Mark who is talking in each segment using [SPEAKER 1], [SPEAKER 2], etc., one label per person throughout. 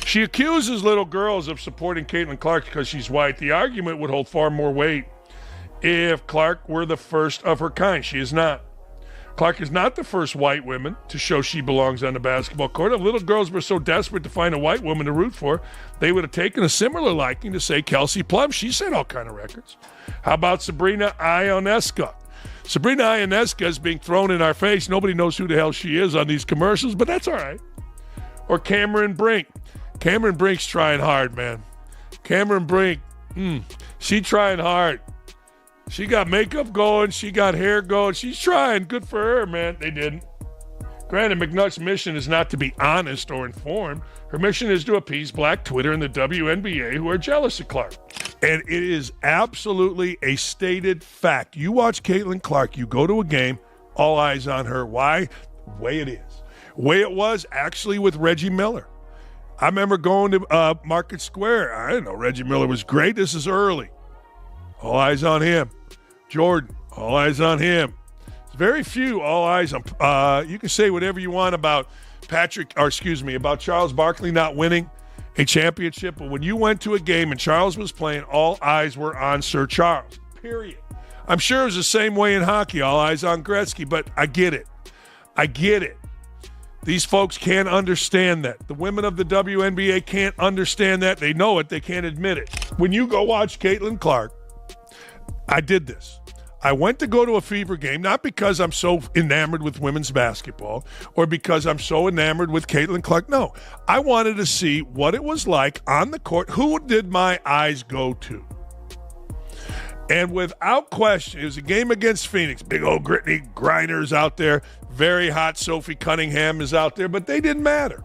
[SPEAKER 1] She accuses little girls of supporting Caitlin Clark because she's white. The argument would hold far more weight if Clark were the first of her kind. She is not. Clark is not the first white woman to show she belongs on the basketball court. If little girls were so desperate to find a white woman to root for, they would have taken a similar liking to, say, Kelsey Plum. She set all kind of records. How about Sabrina Ionescu? Sabrina Ionescu is being thrown in our face. Nobody knows who the hell she is on these commercials, but that's all right. Or Cameron Brink. Cameron Brink's trying hard, man. Cameron Brink, she trying hard. She got makeup going. She got hair going. She's trying. Good for her, man. They didn't. Granted, McNutt's mission is not to be honest or informed. Her mission is to appease Black Twitter and the WNBA who are jealous of Clark. And it is absolutely a stated fact. You watch Caitlin Clark, you go to a game, all eyes on her. Why? The way it is. The way it was actually with Reggie Miller. I remember going to Market Square. I didn't know Reggie Miller was great. This is early. All eyes on him. Jordan, all eyes on him. Very few all eyes on. You can say whatever you want about about Charles Barkley not winning a championship, but when you went to a game and Charles was playing, all eyes were on Sir Charles. Period. I'm sure it was the same way in hockey, all eyes on Gretzky, but I get it. I get it. These folks can't understand that. The women of the WNBA can't understand that. They know it. They can't admit it. When you go watch Caitlin Clark, I did this. I went to go to a Fever game, not because I'm so enamored with women's basketball or because I'm so enamored with Caitlin Clark. No, I wanted to see what it was like on the court. Who did my eyes go to? And without question, it was a game against Phoenix. Big old Brittany Griner's out there. Very hot Sophie Cunningham is out there, but they didn't matter.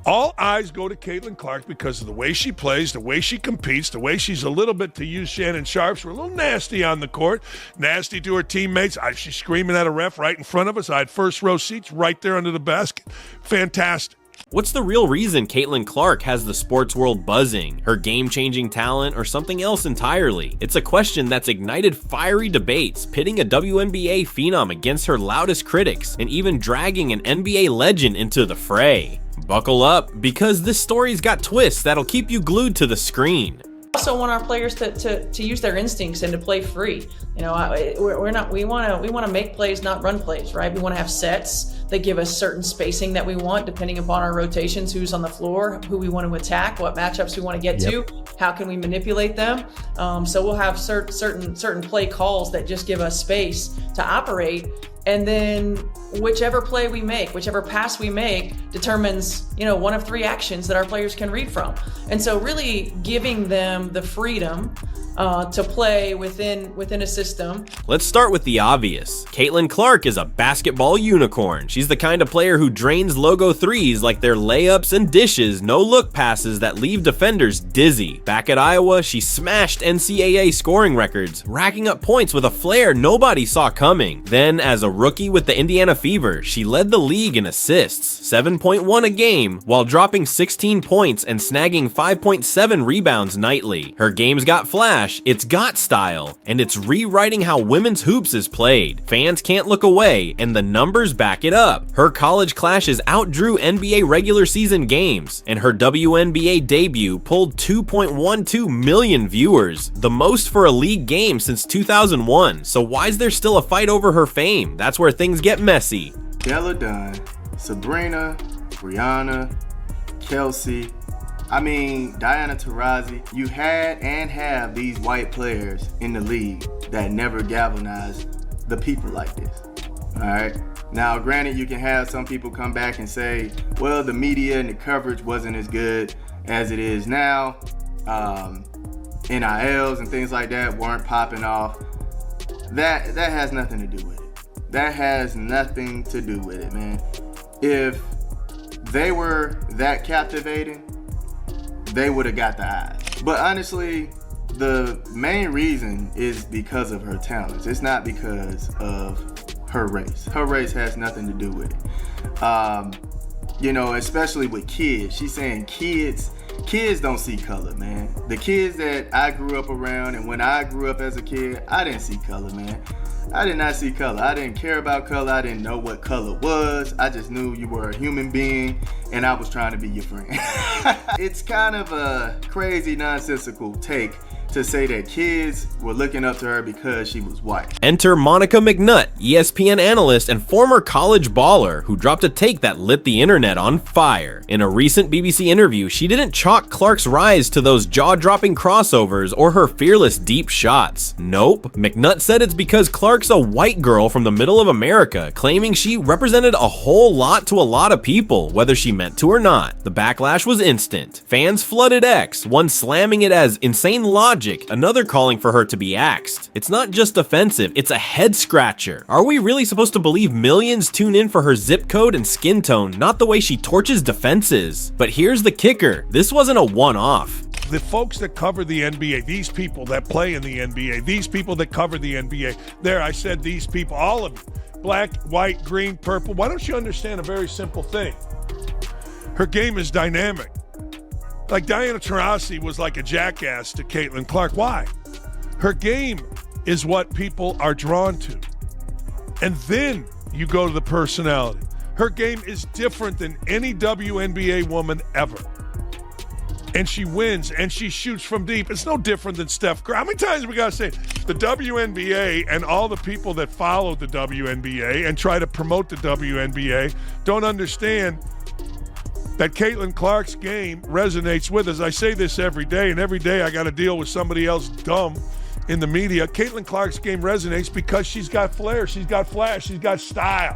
[SPEAKER 1] All eyes go to Caitlin Clark because of the way she plays, the way she competes, the way she's a little bit, to use Shannon Sharp's, we're a little nasty on the court, nasty to her teammates. She's screaming at a ref right in front of us. I had first row seats right there under the basket. Fantastic.
[SPEAKER 2] What's the real reason Caitlin Clark has the sports world buzzing? Her game-changing talent or something else entirely? It's a question that's ignited fiery debates, pitting a WNBA phenom against her loudest critics, and even dragging an NBA legend into the fray. Buckle up, because this story's got twists that'll keep you glued to the screen.
[SPEAKER 3] We also want our players to use their instincts and to play free. We want to make plays, not run plays, right? We want to have sets that give us certain spacing that we want, depending upon our rotations, who's on the floor, who we want to attack, what matchups we want to get to, how can we manipulate them. So we'll have certain play calls that just give us space to operate. And then whichever play we make, whichever pass we make determines, one of three actions that our players can read from. And so really giving them the freedom to play within a system.
[SPEAKER 2] Let's start with the obvious. Caitlin Clark is a basketball unicorn. She's the kind of player who drains logo threes like they're layups and dishes, no-look passes that leave defenders dizzy. Back at Iowa, she smashed NCAA scoring records, racking up points with a flair nobody saw coming. Then, as a rookie with the Indiana Fever, she led the league in assists, 7.1 a game, while dropping 16 points and snagging 5.7 rebounds nightly. Her game's got flash, it's got style, and it's rewriting how women's hoops is played. Fans can't look away, and the numbers back it up. Her college clashes outdrew NBA regular season games, and her WNBA debut pulled 2.12 million viewers, the most for a league game since 2001. So why is there still a fight over her fame? That's where things get messy.
[SPEAKER 4] Della Dunn, Sabrina, Brianna, Kelsey, Diana Taurasi. You had and have these white players in the league that never galvanized the people like this. All right. Now, granted, you can have some people come back and say, well, the media and the coverage wasn't as good as it is now. NILs and things like that weren't popping off. That has nothing to do with it. That has nothing to do with it, man. If they were that captivating, they would have got the eyes. But honestly, the main reason is because of her talents. It's not because of her race. Her race has nothing to do with it. Especially with kids. She's saying kids don't see color, man. The kids that I grew up around, and when I grew up as a kid, I didn't see color, man. I did not see color. I didn't care about color. I didn't know what color was. I just knew you were a human being and I was trying to be your friend. It's kind of a crazy, nonsensical take to say that kids were looking up to her because she was white.
[SPEAKER 2] Enter Monica McNutt, ESPN analyst and former college baller, who dropped a take that lit the internet on fire. In a recent BBC interview, she didn't chalk Clark's rise to those jaw-dropping crossovers or her fearless deep shots. Nope. McNutt said it's because Clark's a white girl from the middle of America, claiming she represented a whole lot to a lot of people, whether she meant to or not. The backlash was instant. Fans flooded X, one slamming it as insane logic, another calling for her to be axed. It's not just offensive, it's a head scratcher. Are we really supposed to believe millions tune in for her zip code and skin tone, not the way she torches defenses? But here's the kicker, this wasn't a one-off.
[SPEAKER 1] The folks that cover the NBA, these people that play in the NBA, these people that cover the NBA, there I said these people, all of you, black, white, green, purple, why don't you understand a very simple thing? Her game is dynamic. Like Diana Taurasi was like a jackass to Caitlin Clark. Why? Her game is what people are drawn to. And then you go to the personality. Her game is different than any WNBA woman ever. And she wins, and she shoots from deep. It's no different than Steph Curry. How many times we got to say the WNBA and all the people that follow the WNBA and try to promote the WNBA don't understand that Caitlin Clark's game resonates with us. I say this every day, and every day I got to deal with somebody else dumb in the media. Caitlin Clark's game resonates because she's got flair, she's got flash, she's got style.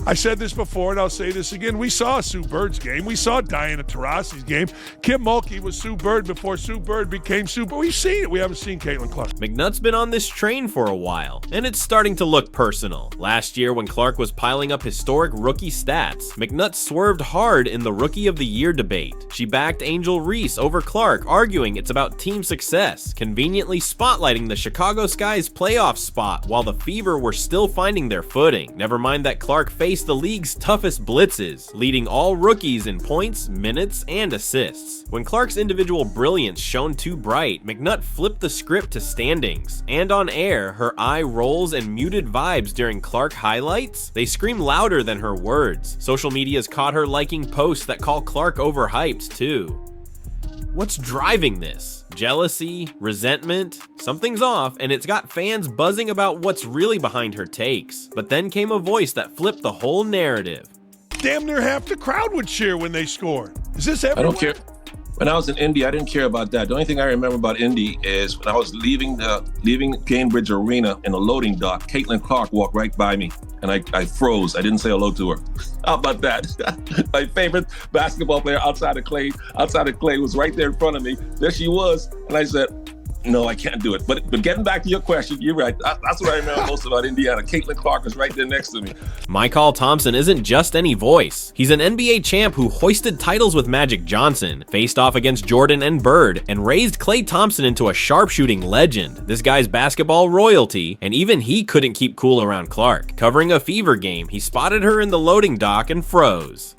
[SPEAKER 1] I said this before, and I'll say this again. We saw Sue Bird's game. We saw Diana Taurasi's game. Kim Mulkey was Sue Bird before Sue Bird became Sue Bird. We've seen it. We haven't seen Caitlin Clark.
[SPEAKER 2] McNutt's been on this train for a while, and it's starting to look personal. Last year, when Clark was piling up historic rookie stats, McNutt swerved hard in the Rookie of the Year debate. She backed Angel Reese over Clark, arguing it's about team success, conveniently spotlighting the Chicago Sky's playoff spot while the Fever were still finding their footing. Never mind that Clark faced the league's toughest blitzes, leading all rookies in points, minutes, and assists. When Clark's individual brilliance shone too bright, McNutt flipped the script to standings. And on air, her eye rolls and muted vibes during Clark highlights, they scream louder than her words. Social media's caught her liking posts that call Clark overhyped too. What's driving this? Jealousy? Resentment? Something's off, and it's got fans buzzing about what's really behind her takes. But then came a voice that flipped the whole narrative.
[SPEAKER 1] Damn near half the crowd would cheer when they scored. Is this everywhere?
[SPEAKER 5] I don't care. When I was in Indy, I didn't care about that. The only thing I remember about Indy is when I was leaving Cambridge Arena in a loading dock, Caitlin Clark walked right by me, and I froze. I didn't say hello to her. How about that? My favorite basketball player outside of Clay was right there in front of me. There she was, and I said, no, I can't do it. But getting back to your question, you're right. That's what I remember most about Indiana. Caitlin Clark was right there next to me.
[SPEAKER 2] Mychal Thompson isn't just any voice. He's an NBA champ who hoisted titles with Magic Johnson, faced off against Jordan and Bird, and raised Klay Thompson into a sharpshooting legend. This guy's basketball royalty, and even he couldn't keep cool around Clark. Covering a Fever game, he spotted her in the loading dock and froze.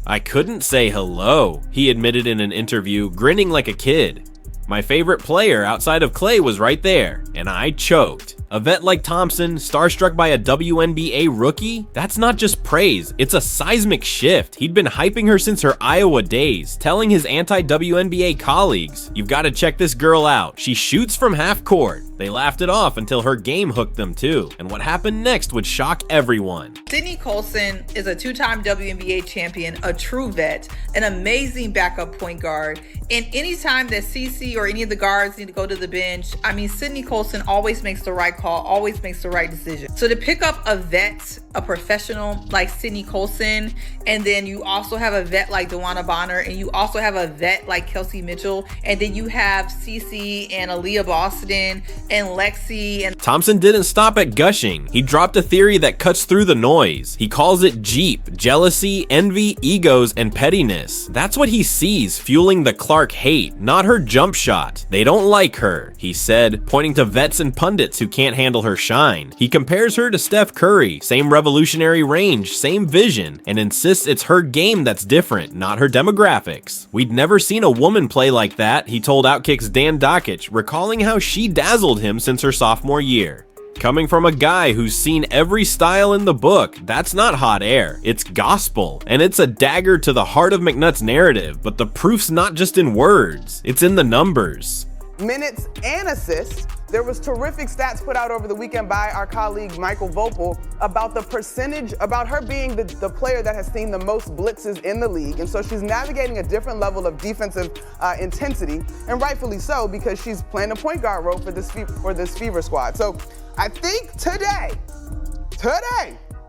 [SPEAKER 2] I couldn't say hello, he admitted in an interview, grinning like a kid. My favorite player outside of Klay was right there, and I choked. A vet like Thompson, starstruck by a WNBA rookie? That's not just praise, it's a seismic shift. He'd been hyping her since her Iowa days, telling his anti-WNBA colleagues, "You've got to check this girl out. She shoots from half court." They laughed it off until her game hooked them too, and what happened next would shock everyone.
[SPEAKER 6] Sydney Colson is a two-time WNBA champion, a true vet, an amazing backup point guard, and anytime that CC or any of the guards need to go to the bench, I mean, Sydney Colson always makes the right call, always makes the right decision. So to pick up a vet, a professional like Sydney Colson, and then you also have a vet like DeWanna Bonner, and you also have a vet like Kelsey Mitchell, and then you have CC and Aaliyah Boston and Lexi. And
[SPEAKER 2] Thompson didn't stop at gushing. He dropped a theory that cuts through the noise. He calls it Jeep, jealousy, envy, egos, and pettiness. That's what he sees fueling the Clark hate, not her jump shot. They don't like her, he said, pointing to vets and pundits who can't handle her shine. He compares her to Steph Curry, same revolutionary range, same vision, and insists it's her game that's different, not her demographics. We'd never seen a woman play like that, he told Outkick's Dan Dockich, recalling how she dazzled him since her sophomore year. Coming from a guy who's seen every style in the book, that's not hot air, it's gospel. And it's a dagger to the heart of McNutt's narrative, but the proof's not just in words, it's in the numbers.
[SPEAKER 7] Minutes and assists. There was terrific stats put out over the weekend by our colleague Mychal Thompson about the percentage, about her being the player that has seen the most blitzes in the league. And so she's navigating a different level of defensive intensity, and rightfully so, because she's playing the point guard role for this Fever squad. So I think today,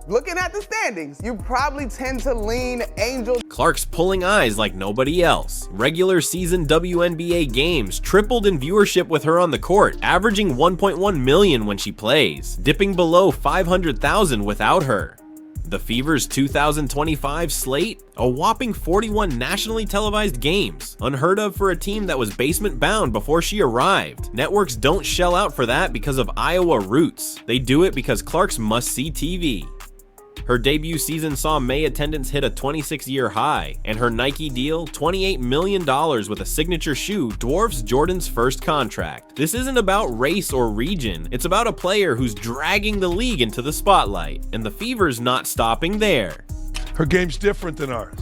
[SPEAKER 7] looking at the standings, you probably tend to lean Angel.
[SPEAKER 2] Clark's pulling eyes like nobody else. Regular season WNBA games tripled in viewership with her on the court, averaging 1.1 million when she plays, dipping below 500,000 without her. The Fever's 2025 slate? A whopping 41 nationally televised games, unheard of for a team that was basement bound before she arrived. Networks don't shell out for that because of Iowa roots. They do it because Clark's must-see TV. Her debut season saw May attendance hit a 26-year high, and her Nike deal, $28 million with a signature shoe, dwarfs Jordan's first contract. This isn't about race or region, it's about a player who's dragging the league into the spotlight, and the Fever's not stopping there.
[SPEAKER 1] Her game's different than ours.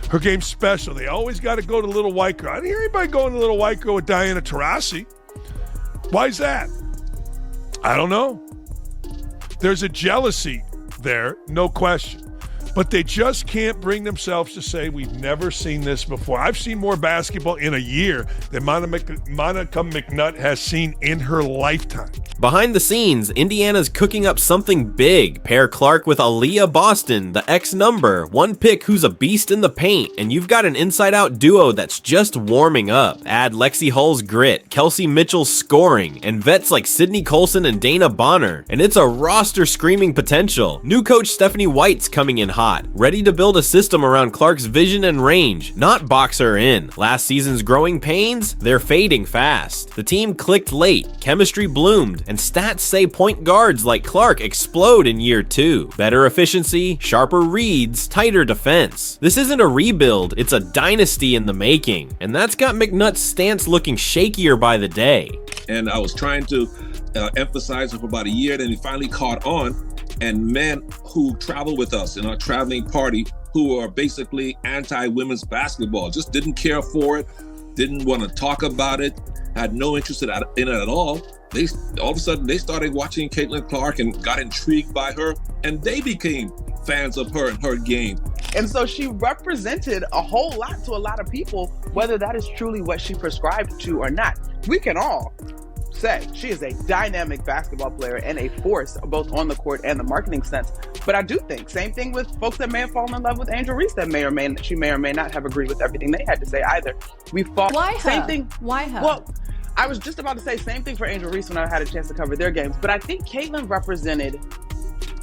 [SPEAKER 1] Her game's special. They always got to go to Little White Girl. I didn't hear anybody going to Little White Girl with Diana Taurasi. Why's that? I don't know. There's a jealousy there, no question. But they just can't bring themselves to say, we've never seen this before. I've seen more basketball in a year than Monica McNutt has seen in her lifetime.
[SPEAKER 2] Behind the scenes, Indiana's cooking up something big. Pair Clark with Aaliyah Boston, the X number, one pick who's a beast in the paint, and you've got an inside-out duo that's just warming up. Add Lexi Hull's grit, Kelsey Mitchell's scoring, and vets like Sydney Colson and Dana Bonner, and it's a roster screaming potential. New coach Stephanie White's coming in hot, ready to build a system around Clark's vision and range, not box her in. Last season's growing pains, they're fading fast. The team clicked late, chemistry bloomed, and stats say point guards like Clark explode in year 2. Better efficiency, sharper reads, tighter defense. This isn't a rebuild, it's a dynasty in the making, and that's got McNutt's stance looking shakier by the day.
[SPEAKER 5] And I was trying to emphasize it for about a year, then he finally caught on. And men who travel with us in our traveling party, who are basically anti-women's basketball, just didn't care for it, didn't want to talk about it, had no interest in it at all. All of a sudden, they started watching Caitlin Clark and got intrigued by her, and they became fans of her and her game.
[SPEAKER 7] And so she represented a whole lot to a lot of people, whether that is truly what she prescribed to or not. We can all say she is a dynamic basketball player and a force both on the court and the marketing sense. But I do think, same thing with folks that may have fallen in love with Angel Reese that may or may not have agreed with everything they had to say either.
[SPEAKER 8] Why
[SPEAKER 7] same
[SPEAKER 8] her?
[SPEAKER 7] thing.
[SPEAKER 8] Why her?
[SPEAKER 7] Well, I was just about to say same thing for Angel Reese when I had a chance to cover their games. But I think Caitlin represented,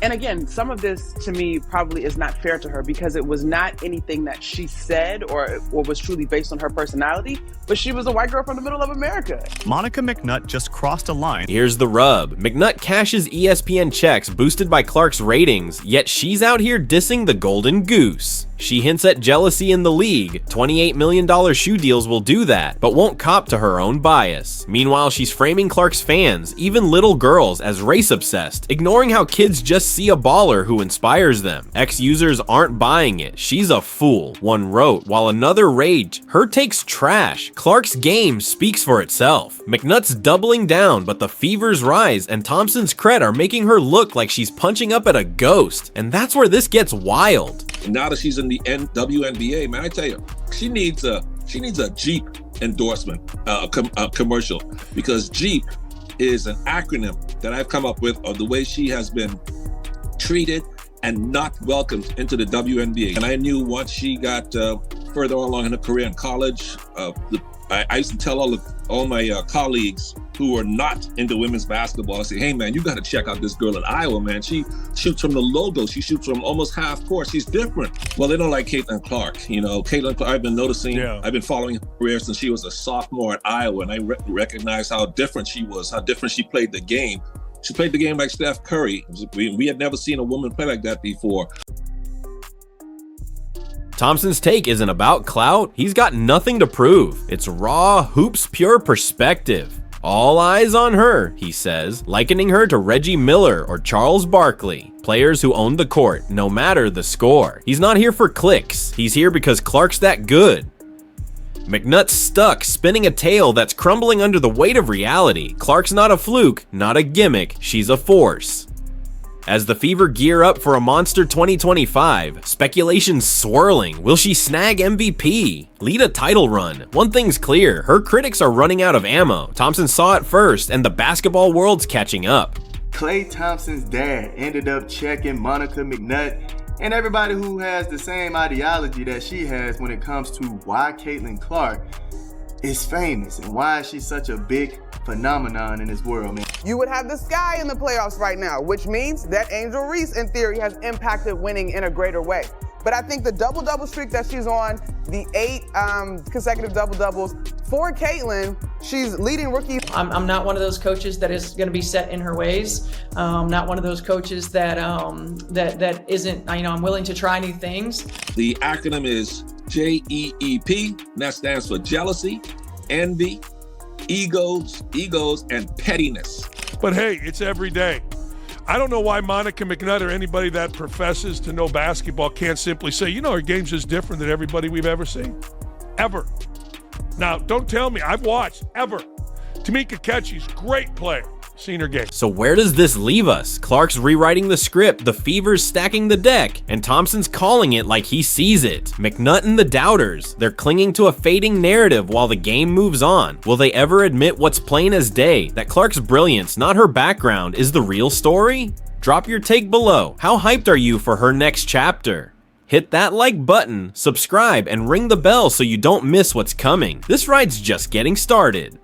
[SPEAKER 7] and again, some of this to me probably is not fair to her because it was not anything that she said or was truly based on her personality, but she was a white girl from the middle of America.
[SPEAKER 9] Monica McNutt just crossed a line.
[SPEAKER 2] Here's the rub. McNutt cashes ESPN checks boosted by Clark's ratings, yet she's out here dissing the Golden Goose. She hints at jealousy in the league. $28 million shoe deals will do that, but won't cop to her own bias. Meanwhile, she's framing Clark's fans, even little girls, as race-obsessed, ignoring how kids just see a baller who inspires them. Ex-users aren't buying it. She's a fool, one wrote, while another raged, her take's trash. Clark's game speaks for itself. McNutt's doubling down, but the Fever's rise and Thompson's cred are making her look like she's punching up at a ghost, and that's where this gets wild.
[SPEAKER 5] And now that she's in the WNBA, man, I tell you, she needs a Jeep endorsement, commercial, because Jeep is an acronym that I've come up with of the way she has been treated and not welcomed into the WNBA. And I knew once she got further along in her career in college, I used to tell all my colleagues who are not into women's basketball, I say, hey man, you got to check out this girl at Iowa, man. She shoots from the logo. She shoots from almost half court. She's different. Well, they don't like Caitlin Clark. You know, Caitlin Clark, I've been noticing, I've been following her career since she was a sophomore at Iowa, and I recognized how different she was, how different she played the game. She played the game like Steph Curry. We had never seen a woman play like that before.
[SPEAKER 2] Thompson's take isn't about clout. He's got nothing to prove. It's raw, hoops pure perspective. All eyes on her, he says, likening her to Reggie Miller or Charles Barkley, players who own the court, no matter the score. He's not here for clicks, he's here because Clark's that good. McNutt's stuck, spinning a tale that's crumbling under the weight of reality. Clark's not a fluke, not a gimmick, she's a force. As the Fever gear up for a monster 2025, speculation's swirling. Will she snag MVP? Lead a title run? One thing's clear, her critics are running out of ammo. Thompson saw it first, and the basketball world's catching up.
[SPEAKER 4] Klay Thompson's dad ended up checking Monica McNutt and everybody who has the same ideology that she has when it comes to why Caitlin Clark is famous and why she's such a big phenomenon in this world, man.
[SPEAKER 7] You would have the Sky in the playoffs right now, which means that Angel Reese, in theory, has impacted winning in a greater way. But I think the double-double streak that she's on, the 8 consecutive double-doubles, for Caitlin, she's leading rookie.
[SPEAKER 3] I'm not one of those coaches that is going to be set in her ways. Not one of those coaches that that isn't, I'm willing to try new things.
[SPEAKER 5] The acronym is JEEP, and that stands for jealousy, envy, egos, and pettiness.
[SPEAKER 1] But hey, it's every day. I don't know why Monica McNutt or anybody that professes to know basketball can't simply say, our game's just different than everybody we've ever seen. Ever. Now, don't tell me. I've watched. Ever. Tamika Catchy's great player. Seen her game.
[SPEAKER 2] So where does this leave us? Clark's rewriting the script, the Fever's stacking the deck, and Thompson's calling it like he sees it. McNutt and the doubters, they're clinging to a fading narrative while the game moves on. Will they ever admit what's plain as day, that Clark's brilliance, not her background, is the real story? Drop your take below. How hyped are you for her next chapter? Hit that like button, subscribe, and ring the bell so you don't miss what's coming. This ride's just getting started.